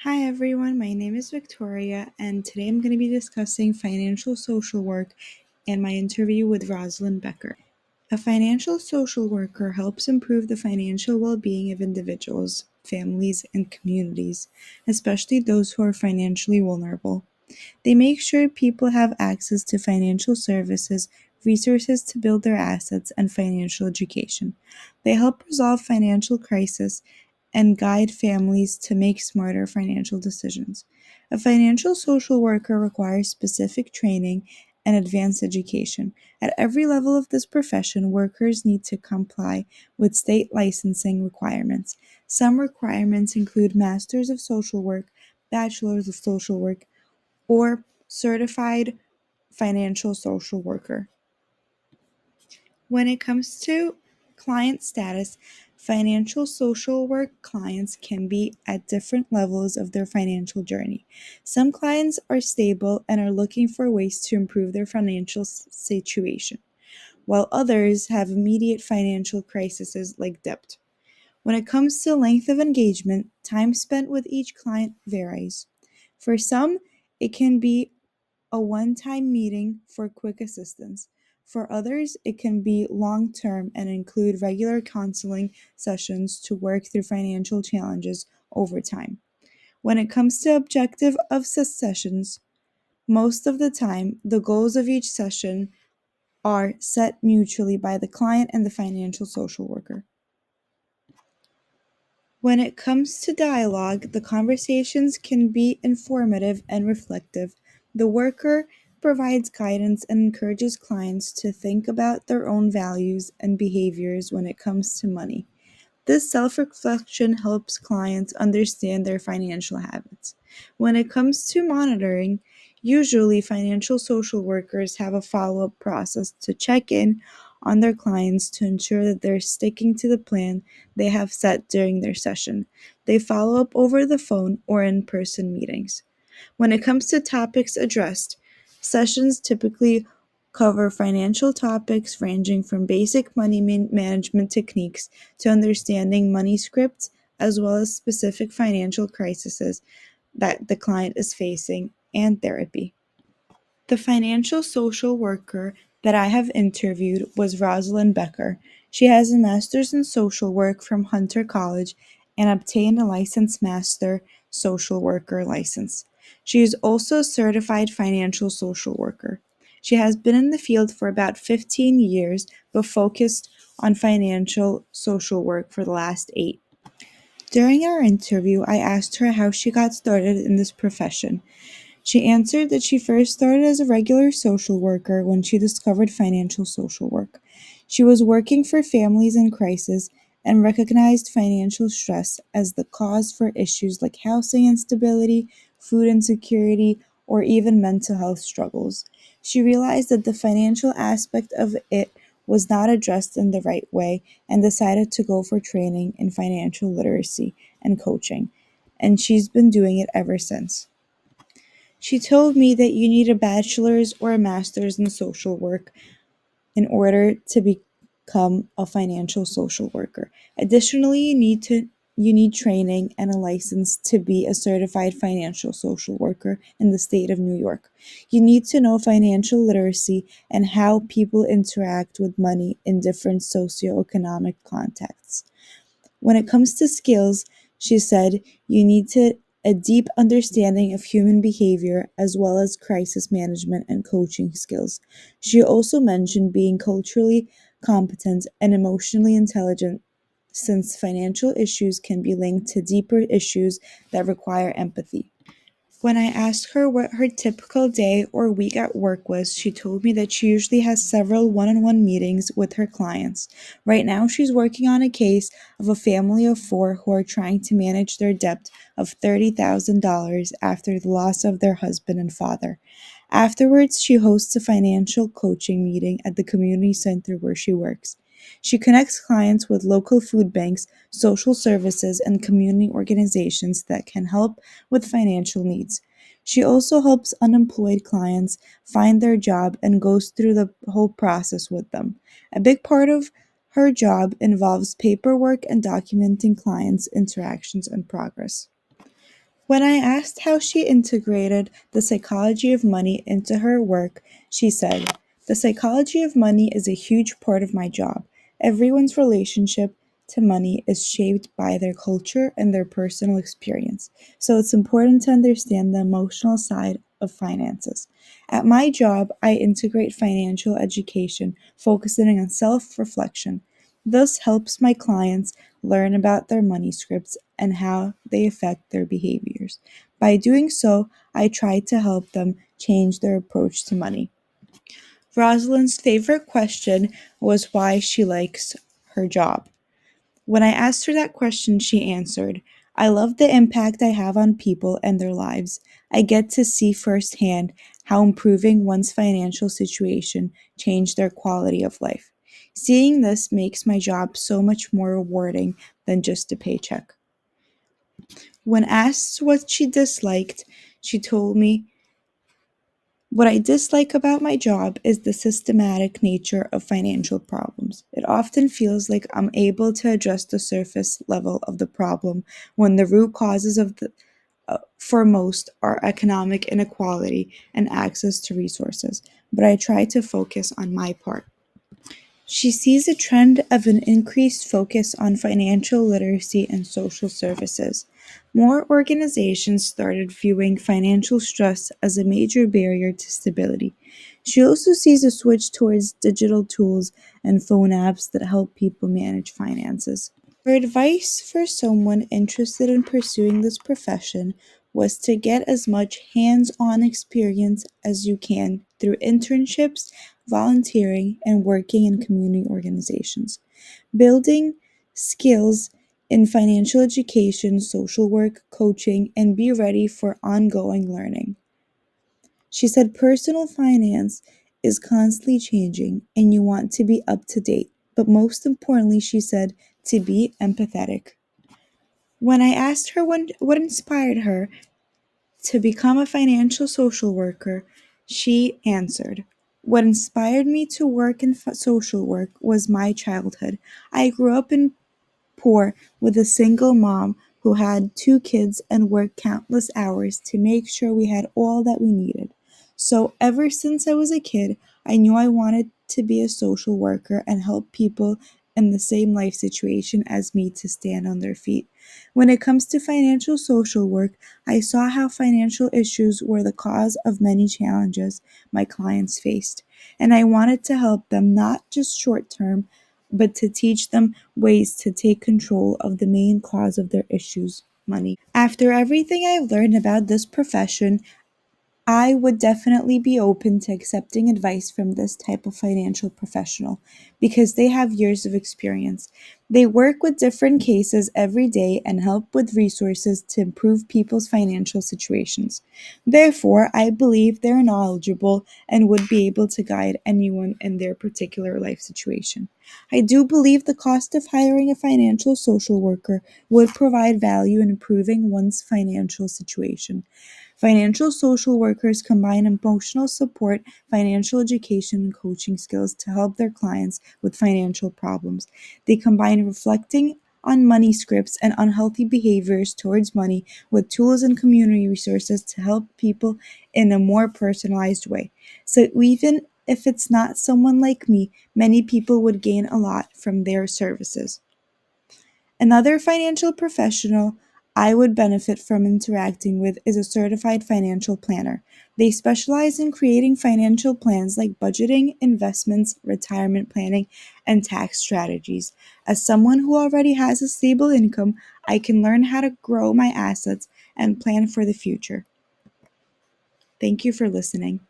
Hi everyone, my name is Victoria, and today I'm going to be discussing financial social work and my interview with Rosalind Becker. A financial social worker helps improve the financial well being of individuals, families, and communities, especially those who are financially vulnerable. They make sure people have access to financial services, resources to build their assets, and financial education. They help resolve financial crises and guide families to make smarter financial decisions. A financial social worker requires specific training and advanced education. At every level of this profession, workers need to comply with state licensing requirements. Some requirements include Masters of Social Work, Bachelors of Social Work, or Certified Financial Social Worker. When it comes to client status, financial social work clients can be at different levels of their financial journey. Some clients are stable and are looking for ways to improve their financial situation, while others have immediate financial crises like debt. When it comes to length of engagement, time spent with each client varies. For some, it can be a one-time meeting for quick assistance. For others, it can be long-term and include regular counseling sessions to work through financial challenges over time. When it comes to objective of sessions, most of the time, the goals of each session are set mutually by the client and the financial social worker. When it comes to dialogue, the conversations can be informative and reflective. The worker provides guidance and encourages clients to think about their own values and behaviors when it comes to money. This self-reflection helps clients understand their financial habits. When it comes to monitoring, usually financial social workers have a follow-up process to check in on their clients to ensure that they're sticking to the plan they have set during their session. They follow up over the phone or in-person meetings. When it comes to topics addressed, sessions typically cover financial topics ranging from basic money management techniques to understanding money scripts, as well as specific financial crises that the client is facing, and therapy. The financial social worker that I have interviewed was Rosalind Becker. She has a master's in social work from Hunter College and obtained a licensed master social worker license. She is also a certified financial social worker. She has been in the field for about 15 years, but focused on financial social work for the last 8. During our interview, I asked her how she got started in this profession. She answered that she first started as a regular social worker when she discovered financial social work. She was working for families in crisis and recognized financial stress as the cause for issues like housing instability, food insecurity, or even mental health struggles. She realized that the financial aspect of it was not addressed in the right way and decided to go for training in financial literacy and coaching, and she's been doing it ever since. She told me that you need a bachelor's or a master's in social work in order to become a financial social worker. Additionally, you need training and a license to be a certified financial social worker in the state of New York. You need to know financial literacy and how people interact with money in different socioeconomic contexts. When it comes to skills, she said, you need a deep understanding of human behavior as well as crisis management and coaching skills. She also mentioned being culturally competent and emotionally intelligent since financial issues can be linked to deeper issues that require empathy. When I asked her what her typical day or week at work was, she told me that she usually has several one-on-one meetings with her clients. Right now, she's working on a case of a family of 4 who are trying to manage their debt of $30,000 after the loss of their husband and father. Afterwards, she hosts a financial coaching meeting at the community center where she works. She connects clients with local food banks, social services, and community organizations that can help with financial needs. She also helps unemployed clients find their job and goes through the whole process with them. A big part of her job involves paperwork and documenting clients' interactions and progress. When I asked how she integrated the psychology of money into her work, she said, "The psychology of money is a huge part of my job. Everyone's relationship to money is shaped by their culture and their personal experience, so it's important to understand the emotional side of finances. At my job, I integrate financial education, focusing on self reflection. This helps my clients learn about their money scripts and how they affect their behaviors. By doing so, I try to help them change their approach to money." Rosalind's favorite question was why she likes her job. When I asked her that question, she answered, "I love the impact I have on people and their lives. I get to see firsthand how improving one's financial situation changed their quality of life. Seeing this makes my job so much more rewarding than just a paycheck." When asked what she disliked, she told me, "What I dislike about my job is the systematic nature of financial problems. It often feels like I'm able to address the surface level of the problem when the root causes of the for most are economic inequality and access to resources, but I try to focus on my part." She sees a trend of an increased focus on financial literacy and social services. More organizations started viewing financial stress as a major barrier to stability. She also sees a switch towards digital tools and phone apps that help people manage finances. Her advice for someone interested in pursuing this profession was to get as much hands on experience as you can through internships, volunteering, and working in community organizations. Building skills in financial education, social work, coaching, and be ready for ongoing learning. She said personal finance is constantly changing and you want to be up to date, but most importantly, she said, to be empathetic. When I asked her what inspired her to become a financial social worker, she answered, "What inspired me to work in social work was my childhood. I grew up in poor with a single mom who had two kids and worked countless hours to make sure we had all that we needed. So, ever since I was a kid, I knew I wanted to be a social worker and help people in the same life situation as me to stand on their feet. When it comes to financial social work, I saw how financial issues were the cause of many challenges my clients faced, and I wanted to help them not just short term, but to teach them ways to take control of the main cause of their issues, money." After everything I've learned about this profession, I would definitely be open to accepting advice from this type of financial professional because they have years of experience. They work with different cases every day and help with resources to improve people's financial situations. Therefore, I believe they're knowledgeable and would be able to guide anyone in their particular life situation. I do believe the cost of hiring a financial social worker would provide value in improving one's financial situation. Financial social workers combine emotional support, financial education, and coaching skills to help their clients with financial problems. They combine reflecting on money scripts and unhealthy behaviors towards money with tools and community resources to help people in a more personalized way. So even if it's not someone like me, many people would gain a lot from their services. Another financial professional I would benefit from interacting with is a certified financial planner. They specialize in creating financial plans like budgeting, investments, retirement planning, and tax strategies. As someone who already has a stable income, I can learn how to grow my assets and plan for the future. Thank you for listening.